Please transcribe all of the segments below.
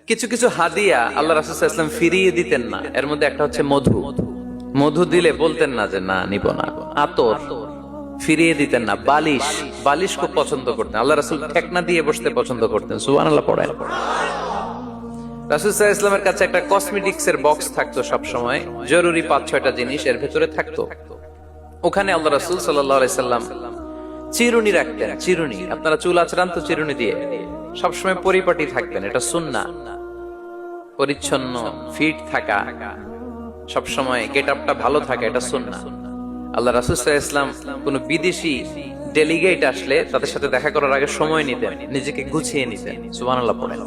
কিছু কিছু হাদিয়া আল্লাহ রাসূল সাল্লাল্লাহু আলাইহি ওয়াসাল্লাম ফিরিয়ে দিতেন না। এর মধ্যে একটা হচ্ছে মধু। মধু দিলে বলতেন না যে না নিব না। আতর ফিরিয়ে দিতেন না। বালিশ, বালিশ খুব পছন্দ করতেন। আল্লাহ রাসূল ঠেকনা দিয়ে বসতে পছন্দ করতেন। সুবহানাল্লাহ পড়েন। রাসূল সাল্লাল্লাহু আলাইহি ওয়াসাল্লামের কাছে একটা কসমেটিক্স এর বক্স থাকতো সব সময়, জরুরি 5-6টা জিনিস এর ভিতরে থাকতো। ওখানে আল্লাহ রাসূল সাল্লাল্লাহু আলাইহি সাল্লাম চিরুনি রাখতেন। চিরুনি, আপনারা চুল আঁচড়ান তো চিরুনি দিয়ে, সবসময় পরিপাটি থাকবেন, এটা সুন্নাহ। পরিচ্ছন্ন ফিট থাকা, সবসময় গেট আপটা ভালো থাকে, এটা সুন্নাহ। আল্লাহ রাসূল সাল্লাল্লাহু আলাইহি ওয়াসাল্লাম কোন বিদেশি ডেলিগেট আসলে তাদের সাথে দেখা করার আগে সময় নিতেন, নিজেকে গুছিয়ে নিতেন। সুবহানাল্লাহ পড়েন।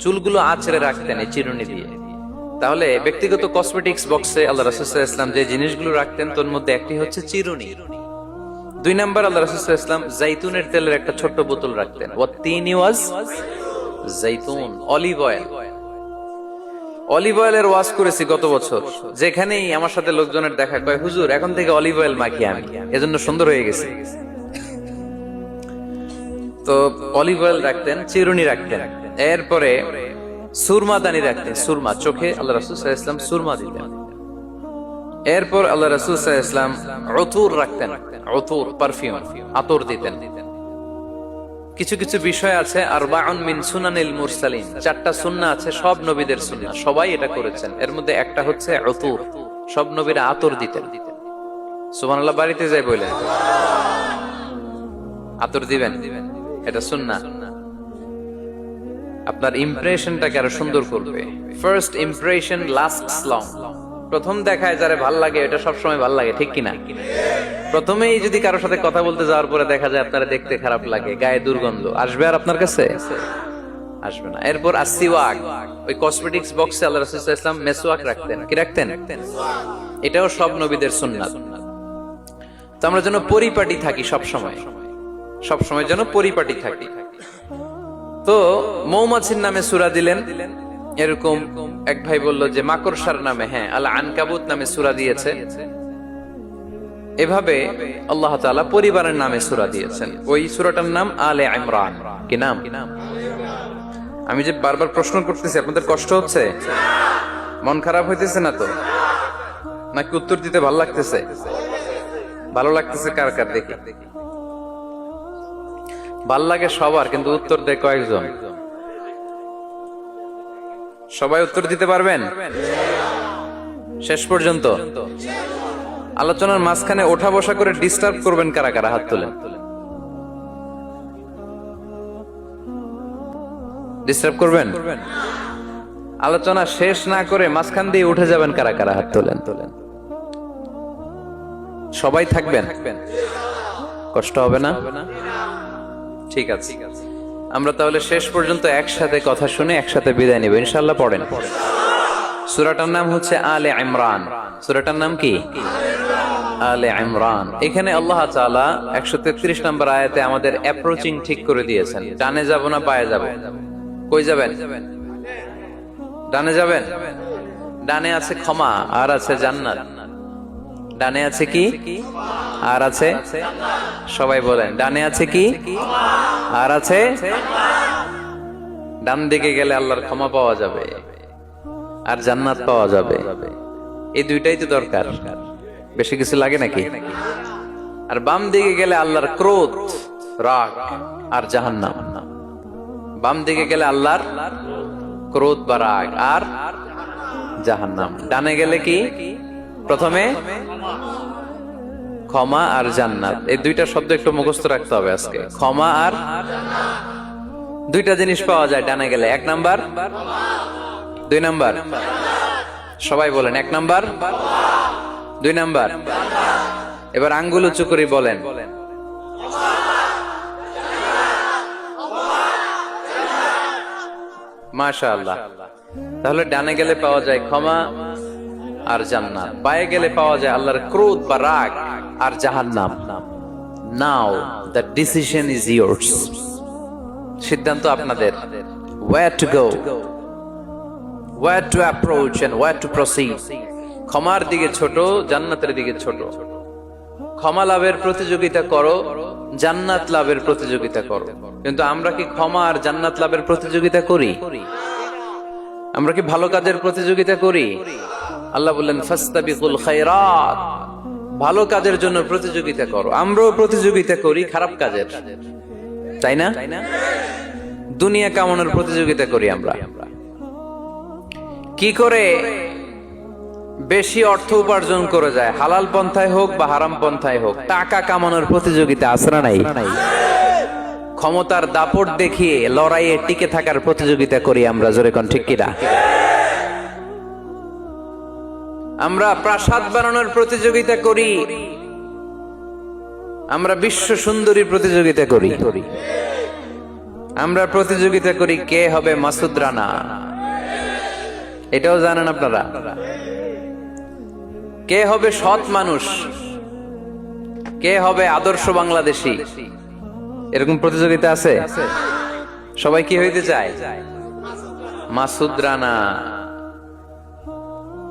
চুলগুলো আঁচড়ে রাখতেন এই চিরুনি দিয়ে। তাহলে ব্যক্তিগত কসমেটিক্স বক্সে আল্লাহ রাসূল সাল্লাল্লাহু আলাইহি ওয়াসাল্লাম যে জিনিসগুলো রাখতেন তার মধ্যে একটি হচ্ছে চিরুনি। 2 নাম্বার আল্লাহ রাসূল সাল্লাল্লাহু আলাইহি ওয়াসাল্লাম জাইতুনের তেলের একটা ছোট্ট বোতল রাখতেন। ওয়াতিনি ওয়াজ জাইতুন, অলিভ অয়েল। অলিভ অয়েলের ওয়াজ করেছি গত বছর। যেখানেই আমার সাথে লোকজনের দেখা, কয় হুজুর এখন থেকে অলিভ অয়েল মাখি আমি, এজন্য সুন্দর হয়ে গেছে। তো অলিভ অয়েল রাখতেন, চিরুনি রাখতেন। এরপরে সুরমা দানি রাখতেন। সুরমা, চোখে আল্লাহ রাসূল সাল্লাল্লাহু আলাইহি ওয়াসাল্লাম সুরমা দিতেন। এরপর আল্লাহ রাসূল সাল্লাল্লাহু আলাইহি ওয়াসাল্লাম উতুর রাখতেন। উতুর, পারফিউম, আতর দিতেন। কিছু কিছু বিষয় আছে আরবাউন মিন সুনানিল মুরসালিন, 4টা সুন্নাহ আছে, সব নবীদের সুন্নাহ, সবাই এটা করেছেন। এর মধ্যে একটা হচ্ছে উতুর, সব নবীরা আতর দিতেন। সুবহানাল্লাহ, বাড়িতে যাই বলেন আতর দিবেন, এটা সুন্নাহ। আপনার ইমপ্রেশনটাকে আরো সুন্দর করবে। First impression lasts long. প্রথম দেখায় যারে ভাল লাগে এটা সবসময় ভাল লাগে, ঠিক কিনা? প্রথমেই যদি কারোর সাথে কথা বলতে যাওয়ার পরে দেখা যায় আপনারা দেখতে খারাপ লাগে, গায়ে দুর্গন্ধ, আসবে আর আপনার কাছে? আসবে না। এরপর আসিওয়াক, ওই কসমেটিক্স বক্সে আল্লাহ রাসূল সাল্লাল্লাহু আলাইহি ওয়াসাল্লাম মেসওয়াক রাখতেন। কি রাখতেন? এটাও সব নবীদের সুন্নাত। তো আমরা যেন পরিপাটি থাকি সব সময়, সব সময় যেন পরিপাটি থাকি। তো মৌমাছির নামে সূরা দিলেন। এরকম এক ভাই বলল যে মাকড়সার নামে, হ্যাঁ, আল আনকাবুত নামে সূরা দিয়েছে। এভাবে আল্লাহ তাআলা পরিবারের নামে সূরা দিয়েছেন। ওই সূরাটার নাম আলে ইমরান। কি নাম? আমি যে বারবার প্রশ্ন করতেছি, আপনাদের কষ্ট হচ্ছে? মন খারাপ হইতেছে না তো? নাকি উত্তর দিতে ভালো লাগতেছে? ভালো লাগতেছে কার কার দেখি? ভাল লাগে সবার, কিন্তু উত্তর দেয় কয়েকজন। সবাই উত্তর দিতে পারবেন শেষ পর্যন্ত? আলোচনার মাঝখানে ওঠা বসা করে ডিস্টার্ব করবেন কারা কারা? হাত তোলেন। ডিস্টার্ব করবেন? আলোচনা শেষ না করে মাঝখান দিয়ে উঠে যাবেন কারা কারা? হাত তোলেন। সবাই থাকবেন? কষ্ট হবে না? ঠিক আছে, আমরা তাহলে শেষ পর্যন্ত একসাথে কথা শুনে একসাথে বিদায় নিব ইনশাআল্লাহ। পড়েন। সূরাটার নাম হচ্ছে আলে ইমরান। সূরাটার নাম কি? আলে ইমরান। এখানে আল্লাহ তাআলা 133 নম্বর আয়াতে আমাদের অ্যাপ্রোচিং ঠিক করে দিয়েছেন। ডানে যাব না বায়ে যাব? কই যাবেন? ডানে যাবেন। ডানে আছে ক্ষমা, আর আছে জান্নাত। ডানে আছে কি? আর আছে? সবাই বলেন, ডানে আছে কি? আর আছে? ডান দিকে গেলে আল্লাহর ক্ষমা পাওয়া যাবে আর জান্নাত পাওয়া যাবে। এই দুইটাই তো দরকার, বেশি কিছু লাগে নাকি? আর বাম দিকে গেলে আল্লাহর ক্রোধ, রাগ আর জাহান্নাম। বাম দিকে গেলে আল্লাহর ক্রোধ বা রাগ আর জাহান্নাম। ডানে গেলে কি? প্রথমে ক্ষমা আর জান্নাত। এই দুইটা শব্দ একটু মুখস্থ রাখতে হবে আজকে। ক্ষমা আর, দুইটা জিনিস পাওয়া যায় ডানে গেলে। 1 নাম্বার, 2 নাম্বার। সবাই বলেন 1 নাম্বার, 2 নাম্বার। এবার আঙ্গুল উঁচু করে বলেন। মাশাআল্লাহ। তাহলে ডানে গেলে পাওয়া যায় ক্ষমা আর জান্নাত, বায়ে গেলে পাওয়া যায় আল্লাহর ক্রোধ বা রাগ আর জাহান্নাম। নাও দ্য ডিসিশন ইজ ইয়োর্স। সিদ্ধান্ত আপনাদের। where to go, where to approach and where to proceed। ক্ষমার দিকে ছোট, জান্নাতের দিকে ছোট। ক্ষমা লাভের প্রতিযোগিতা করো, জান্নাত লাভের প্রতিযোগিতা করো। কিন্তু আমরা কি ক্ষমা আর জান্নাত লাভের প্রতিযোগিতা করি? আমরা কি ভালো কাজের প্রতিযোগিতা করি? আল্লাহ বললেন ফাস্তাবিকুল খায়রাত, ভালো কাজের জন্য প্রতিযোগিতা করো। আমরাও প্রতিযোগিতা করি খারাপ কাজের, তাই না? দুনিয়া কামানোর প্রতিযোগিতা করি আমরা। কি করে বেশি অর্থ উপার্জন করে যায়, হালাল পন্থায় হোক বা হারাম পন্থায় হোক, টাকা কামানোর প্রতিযোগিতা আসরা নাই। ক্ষমতার দাপট দেখিয়ে লড়াইয়ে টিকে থাকার প্রতিযোগিতা করি আমরা, জোরে কোন ঠিক কিনা? আমরা প্রাসাদ বানানোর প্রতিযোগিতা করি, আমরা বিশ্ব সুন্দরীর প্রতিযোগিতা করি, আমরা প্রতিযোগিতা করি কে হবে মাসুদ রানা। এটাও জানেন আপনারা? কে হবে সৎ মানুষ, কে হবে আদর্শ বাংলাদেশী, এরকম প্রতিযোগিতা আছে। সবাই কি হইতে চায়? মাসুদ রানা।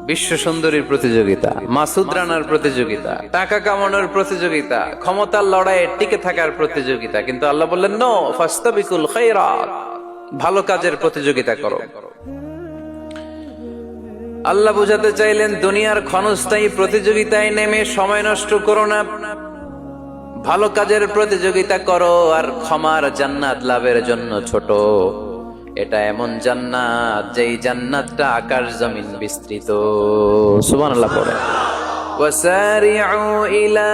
বিশ্ব সুন্দরীর প্রতিযোগিতা, মাসুদ রানার প্রতিযোগিতা, টাকা কামানোর প্রতিযোগিতা, ক্ষমতার লড়াইয়ে টিকে থাকার প্রতিযোগিতা। কিন্তু আল্লাহ বললেন নো, ফাস্তাবিকুল খায়রাত, ভালো কাজের প্রতিযোগিতা করো। আল্লাহ বুঝাতে চাইলেন দুনিয়ার ক্ষণস্থায়ী প্রতিযোগিতায় নেমে সময় নষ্ট করো না, ভালো কাজের প্রতিযোগিতা করো। আর ক্ষমার জান্নাত লাভের জন্য ছোট, এটা এমন জান্নাত যেই জান্নাতটা আকাশ জমিন বিস্তৃত। সুবহানাল্লাহ পড়ে। ওয়াসারিউ ইলা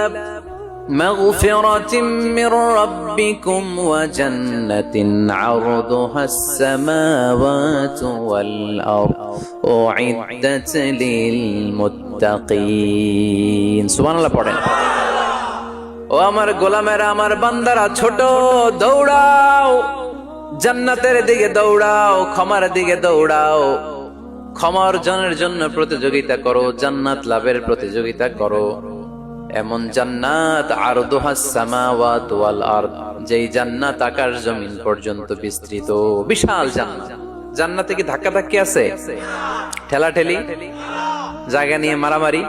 মাগফিরাতিন মির রাব্বিকুম ওয়া জান্নাতিন আরদুহাস সামাওয়াতু ওয়াল আরদ উইদ্দাত লিল মুত্তাকিন। সুবহানাল্লাহ পড়ে। ও আমার গোলামেরা, আমার বান্দারা, ছোট দৌড়াও, জান্নাতের দিকে দৌড়াও, ক্ষমার দিকে দৌড়াও। ক্ষমা অর্জনের জন্য প্রতিযোগিতা করো, জান্নাত লাভের প্রতিযোগিতা করো। এমন জান্নাত আরদুহাস সামাওয়াতু ওয়াল আরদ, যেই জান্নাত আকাশ জমিন পর্যন্ত বিস্তৃত, বিশাল জান্নাত। জান্নাতে কি ধাক্কা ধাক্কি আছে? ঠেলাঠেলি, জায়গা নিয়ে মারামারি?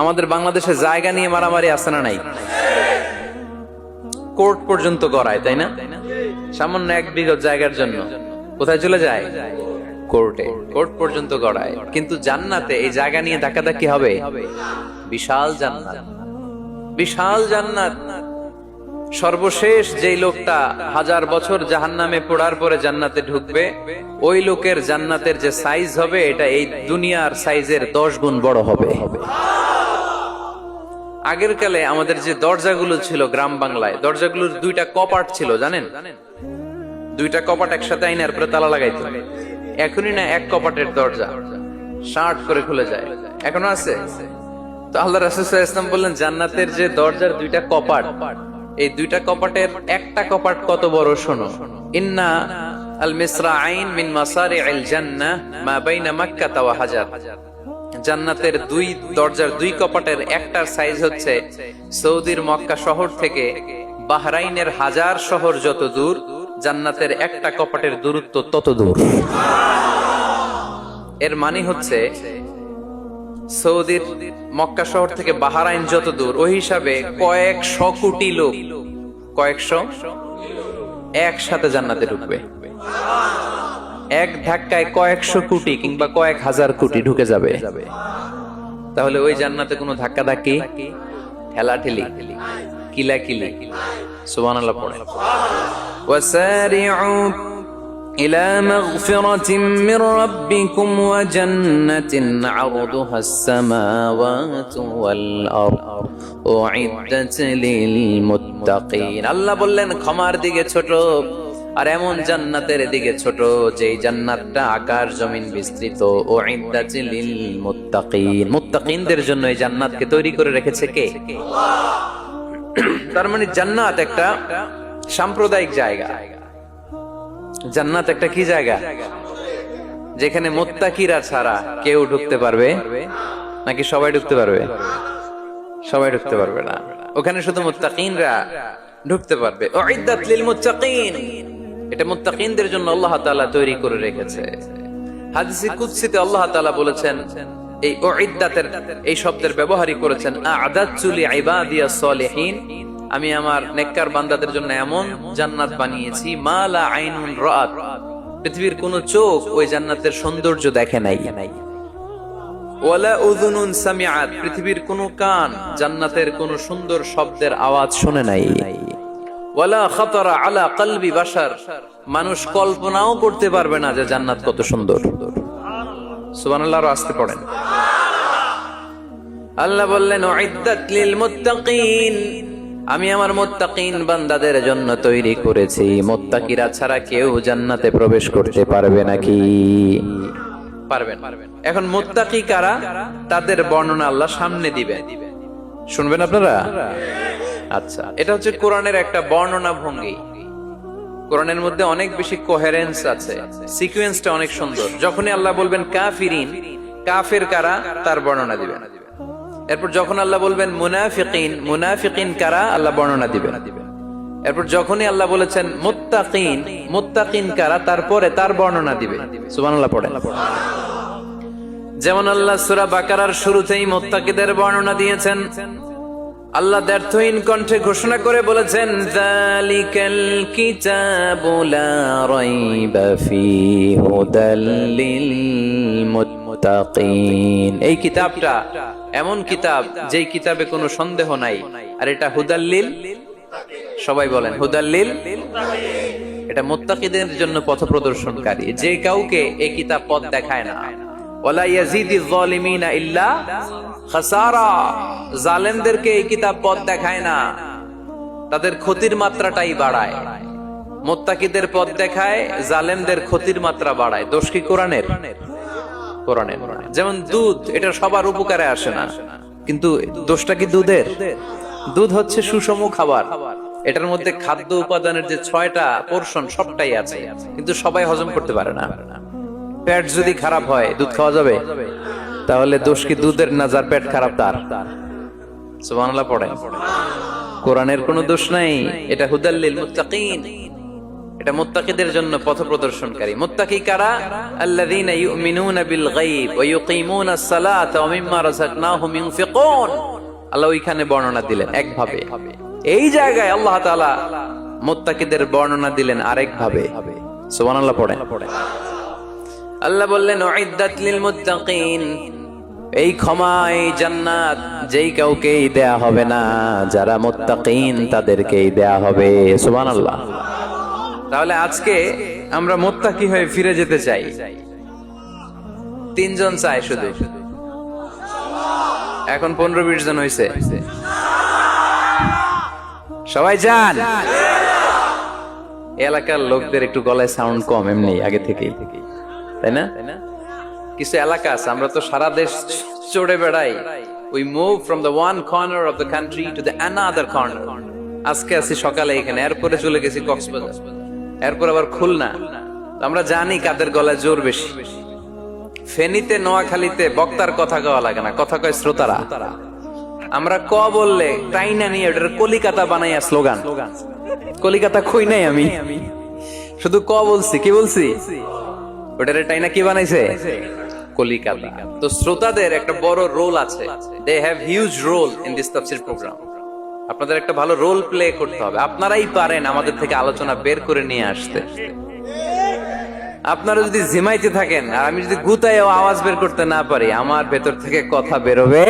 আমাদের বাংলাদেশে জায়গা নিয়ে মারামারি আছে না নাই? কোর্ট পর্যন্ত গড়ায়, তাই না? সামান্য 1 বিঘা জায়গার জন্য কোথায় চলে যায়? কোর্টে। কোর্ট পর্যন্ত গড়ায়। কিন্তু জান্নাতে এই জায়গা নিয়ে ধাক্কাধাক্কি হবে? বিশাল জান্নাত, বিশাল জান্নাত। সর্বশেষ যেই লোকটা 1000 বছর জাহান্নামে পোড়ার পরে জান্নাতে ঢুকবে, ওই লোকের জান্নাতের যে সাইজ হবে, এটা এই দুনিয়ার সাইজের 10 গুণ বড় হবে। আগের কালে আমাদের যে দরজাগুলো ছিল গ্রাম বাংলায়, দরজাগুলোর 2টা কপাট ছিল, জানেন? 2টা কপাট একসাথে আইনার পরে তালা লাগাইতো। এখনই না 1 কপাটের দরজা শার্ট করে খুলে যায়। এখনো আছে? তো আল্লাহ রাসূল সাল্লাল্লাহু আলাইহি ওয়াসাল্লাম বললেন জান্নাতের যে দরজার 2টা কপাট, এই 2টা কপাটের একটা কপাট কত বড় শোনো। ইন্না আল মিসরাআইন মিন মাসারি'আল জান্নাহ মা বাইনা মক্কা ওয়া হাজার। জান্নাতের 2 দরজার 2 কপাটের একটার সাইজ হচ্ছে সৌদির মক্কা শহর থেকে বাহরাইনের হাজার শহর যত দূর, জান্নাতের একটা কপাটের দূরত্ব তত দূর। এর মানে হচ্ছে সৌদির মক্কা শহর থেকে বাহরাইন যত দূর, ওই হিসাবে কয়েকশো কোটি লোক, কয়েকশো একসাথে জান্নাতে ঢুকবে। এক ধাক্কায় কয়েকশো কোটি কিংবা কয়েক হাজার কোটি ঢুকে যাবে। তাহলে ওই জান্নাতে কোনো ধাক্কা ধাক্কি, ঠেলাঠেলি, কিলাকিলি, সুবহানাল্লাহ পড়ে। ওয়াসারিউ ইলা মাগফিরাতিন মির রাব্বিকুম ওয়া জান্নাতিন আরদুহাস সামাওয়াতু ওয়াল আরদ উইদ্দাত লিল মুত্তাকিন। আল্লাহ বললেন ক্ষমার দিকে ছোট, আর এমন জান্নাতের দিকে ছোট যেই জান্নাতটা আকাশ জমিন বিস্তৃত। উইদ্দাত লিল মুত্তাকিন, মুত্তাকিনদের জন্য এই জান্নাতকে তৈরি করে রেখেছে কে? তার মানে জান্নাত একটা সাম্প্রদায়িক জায়গা। জান্নাত একটা কি জায়গা? যেখানে মুত্তাকিরা ছাড়া কেউ ঢুকতে পারবে নাকি সবাই ঢুকতে পারবে? সবাই ঢুকতে পারবে না, ওখানে শুধু মুত্তাকিনরা ঢুকতে পারবে। উইদ্দাত লিল মুত্তাকিন, এটা মুত্তাকিনদের জন্য আল্লাহ তাআলা তৈরি করে রেখেছে। হাদিসে কুদসিতে আল্লাহ তাআলা বলেছেন, এই উইদ্দাতের এই শব্দের ব্যবহারই করেছেন আ'দাতু লিইবাদিয়াস সালিহিন, আমি আমার নেককার বান্দাদের জন্য এমন জান্নাত বানিয়েছি মা লা আইনুন রাআত, পৃথিবীর কোন চোখ ওই জান্নাতের সৌন্দর্য দেখে নাই, ওয়ালা উযুনুন সামিআত, পৃথিবীর কোন কান জান্নাতের কোন সুন্দর শব্দের আওয়াজ শুনে নাই, ওয়ালা খাতারা আলা কলবি বাশার, মানুষ কল্পনাও করতে পারবে না যে জান্নাত কত সুন্দর। সুবহানাল্লাহ, আর আসতে পড়েন। আল্লাহ বললেন উইদ্দাত লিল মুত্তাকিন, আমি আমার মুত্তাকিন বান্দাদের জন্য তৈরি করেছি। মুত্তাকিরা ছাড়া কেউ জান্নাতে প্রবেশ করতে পারবে নাকি? পারবেন। এখন মুত্তাকি কারা, তাদের বর্ণনা আল্লাহ সামনে দিবেন, শুনবেন আপনারা। আচ্ছা, এটা হচ্ছে কোরআনের একটা বর্ণনা ভঙ্গি। কোরআনের মধ্যে অনেক বেশি কোহেরেন্স আছে, সিকোয়েন্সটা অনেক সুন্দর। যখনই আল্লাহ বলবেন কাফিরিন, কাফের কারা, তার বর্ণনা দিবেন। এরপর যখন আল্লাহ বলবেন মুনাফিকিন, মুনাফিকিন কারা, আল্লাহ বর্ণনা দিবেন। এরপর যখনই আল্লাহ বলেছেন মুত্তাকিন, মুত্তাকিন কারা, তারপরে তার বর্ণনা দিবেন। সুবহানাল্লাহ পড়েন। যেমন আল্লাহ সূরা বাকারার শুরুতেই মুত্তাকিদের বর্ণনা দিয়েছেন। আল্লাহ দ্ব্যর্থহীন কণ্ঠে ঘোষণা করে বলেছেন যালিকাল কিতাবু লা রাইবা ফীহি হুদাল লিল মুত্তাকিন, এই কিতাবটা এমন কিতাব যেই কিতাবে কোনো সন্দেহ নাই, আর এটা হুদাল লিল, সবাই বলেন হুদাল লিল, এটা মুত্তাকিদের জন্য পথ প্রদর্শনকারী। যে কাউকে এই কিতাব পথ দেখায় না, ওয়ালা ইয়াজিদিজ যালিমিনা ইল্লা খাসারা, জালেমদেরকে এই কিতাব পথ দেখায় না, তাদের ক্ষতির মাত্রাটাই বাড়ায়। মুত্তাকিদের পথ দেখায়, জালেমদের ক্ষতির মাত্রা বাড়ায়। দোষ কি কোরআনের? কোরআনের। যেমন দুধ, এটা সবার উপকারে আসে না, কিন্তু দোষটা কি দুধের? দুধ হচ্ছে সুষম খাবার, এটার মধ্যে খাদ্য উপাদানের যে 6টা পোরশন সবটাই আছে, কিন্তু সবাই হজম করতে পারে না। পেট যদি খারাপ হয় দুধ খাওয়া যাবে? তাহলে দোষ কি দুধের না যার পেট খারাপ তার? সুবহানাল্লাহ পড়েন। কোরআনের কোনো দোষ নাই, এটা হুদাল লিল মুত্তাকিন, এটা মুত্তাকিদের জন্য পথ প্রদর্শনকারী। মুত্তাকি কারা? আল্লাযীনা ইউমিনুনা বিল গায়ব ওয়া ইউকিমুনাস সালাতা ওয়া মিম্মা রাযাকনাহুম ইউনফিকুন। আল্লাহ ওইখানে বর্ণনা দিলেন একভাবে, এই জায়গায় আল্লাহ তাআলা মুত্তাকিদের বর্ণনা দিলেন আরেকভাবে। সুবহানাল্লাহ পড়েন। আল্লাহ বললেন উইদ্দাত লিল মুত্তাকিন, এই ক্ষমা, এই জান্নাত যেই কাউকেই দেয়া হবে না, যারা মুত্তাকিন তাদেরকেই দেয়া হবে। সুবহানাল্লাহ। তাহলে আজকে আমরা মুত্তাকি হয়ে ফিরে যেতে চাই। 3 জন চাই শুধু, এখন 15-20 জন হয়েছে। সবাই যান। এলাকার লোকদের একটু গলায় সাউন্ড কম এমনি আগে থেকেই, তাই না? কিছু এলাকা আছে, আমরা তো সারা দেশ চড়ে বেড়াই। We move from the one corner of the country to the another corner. আজকে আছি সকালে এখানে, এরপরে চলে গেছি কক্সবাজার, এরপর আবার খুলনা। আমরা জানি কাদের গলায় জোর বেশি। ফেনীতে, নোয়াখালীতে বক্তার কথা কওয়া লাগে না, কথা কয় শ্রোতারা। আমরা ক বললে টাইনা নিয়ে ওটার কলিকাতা বানাইয়া স্লোগান। কলিকাতা কই নাই আমি, শুধু ক বলছি। কি বলছি? ওটারে টাইনা কি বানাইছে? কলিকাতা। তো শ্রোতাদের একটা বড় রোল আছে, they have huge role in this তাফসীর প্রোগ্রাম। আপনাদের একটা ভালো রোল প্লে করতে হবে। আপনারাই পারেন আমাদের থেকে আলোচনা বের করে নিয়ে আসতে। আপনারা যদি জিমাইতে থাকেন আর আমি যদি গুতায় আওয়াজ বের করতে না পারি, আমার ভেতর থেকে কথা বেরোবে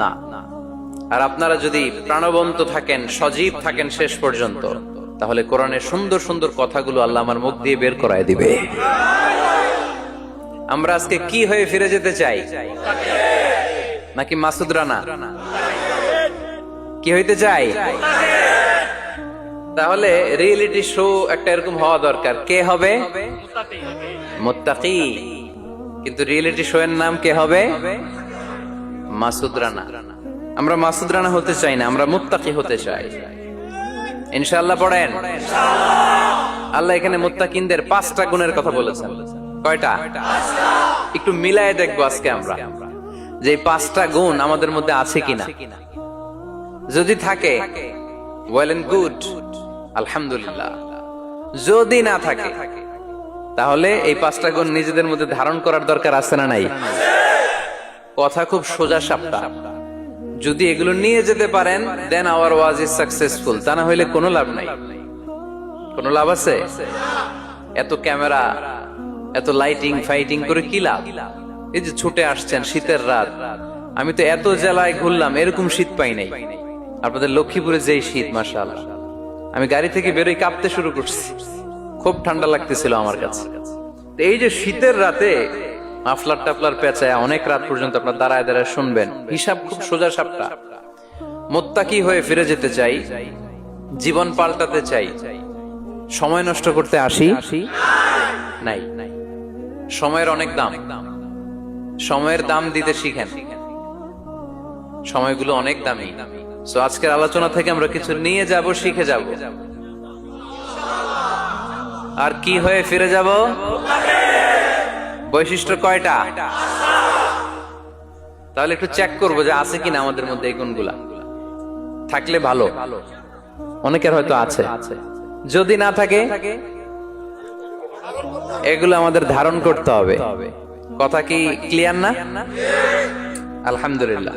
না। আর আপনারা যদি প্রাণবন্ত থাকেন, সজীব থাকেন শেষ পর্যন্ত, তাহলে কোরআনের সুন্দর সুন্দর কথাগুলো আল্লাহ আমার মুখ দিয়ে বের করায় দিবে। আমরা আজকে কি হয়ে ফিরে যেতে চাই? নাকি মাসুদ রানা? কি হইতে চাই? তাহলে রিয়েলিটি শো একটা এরকম হওয়া দরকার। কে হবে? মুত্তাকি। কিন্তু রিয়েলিটি শো এর নাম কে হবে? মাসুদ রানা। আমরা মাসুদ রানা হতে চাই না, আমরা মুত্তাকি হতে চাই। ইনশাআল্লাহ পড়েন। আল্লাহ এখানে মুত্তাকিনদের 5টা গুণের কথা বলেছেন। কয়টা? একটু মিলায়ে দেখবো আজকে আমরা যে 5টা গুণ আমাদের মধ্যে আছে কিনা। যদি থাকে ওয়েল এন্ড গুড, আলহামদুলিল্লাহ। যদি না থাকে তাহলে এই 5টা গুণ নিজেদের মধ্যে ধারণ করার দরকার আছে না নাই? কথা খুব সোজা সাপটা। যদি এগুলো নিয়ে যেতে পারেন দেন আওয়ার ওয়াজ ইজ সাকসেসফুল, তা না হইলে কোনো লাভ নাই। কোনো লাভ আছে? এত ক্যামেরা, এত লাইটিং ফাইটিং করে কি লাভ? এই যে ছুটে আসছেন শীতের রাত, আমি তো এত জেলায় ঘুরলাম, এরকম শীত পাই নাই। আপনাদের লক্ষ্মীপুরে যেই শীত, মাশাআল্লাহ, আমি গাড়ি থেকে বেরোই কাঁপতে শুরু করছি, খুব ঠান্ডা লাগতেছিল আমার কাছে। এই যে শীতের রাতে মাফলার টাফলার পেঁচায় অনেক রাত পর্যন্ত আপনার দাঁড়ায় দাঁড়ায় শুনবেন, হিসাব খুব সোজা সাপটা। মুত্তাকি হয়ে ফিরে যেতে চাই, জীবন পাল্টাতে চাই, সময় নষ্ট করতে আসি নাই। সময়ের অনেক দাম, সময়ের দাম দিতে শিখেন। সময়গুলো অনেক দামি। সো আজকের আলোচনা থেকে আমরা কিছু নিয়ে যাব, শিখে যাব, আর কি হয়ে ফিরে যাব? বৈশিষ্ট্য কয়টা? তাহলে একটু চেক করবো যে আছে কিনা আমাদের মধ্যে এই গুণগুলা। থাকলে ভালো, অনেকের হয়তো আছে। যদি না থাকে, এগুলো আমাদের ধারণ করতে হবে। কথা কি ক্লিয়ার না? আলহামদুলিল্লাহ।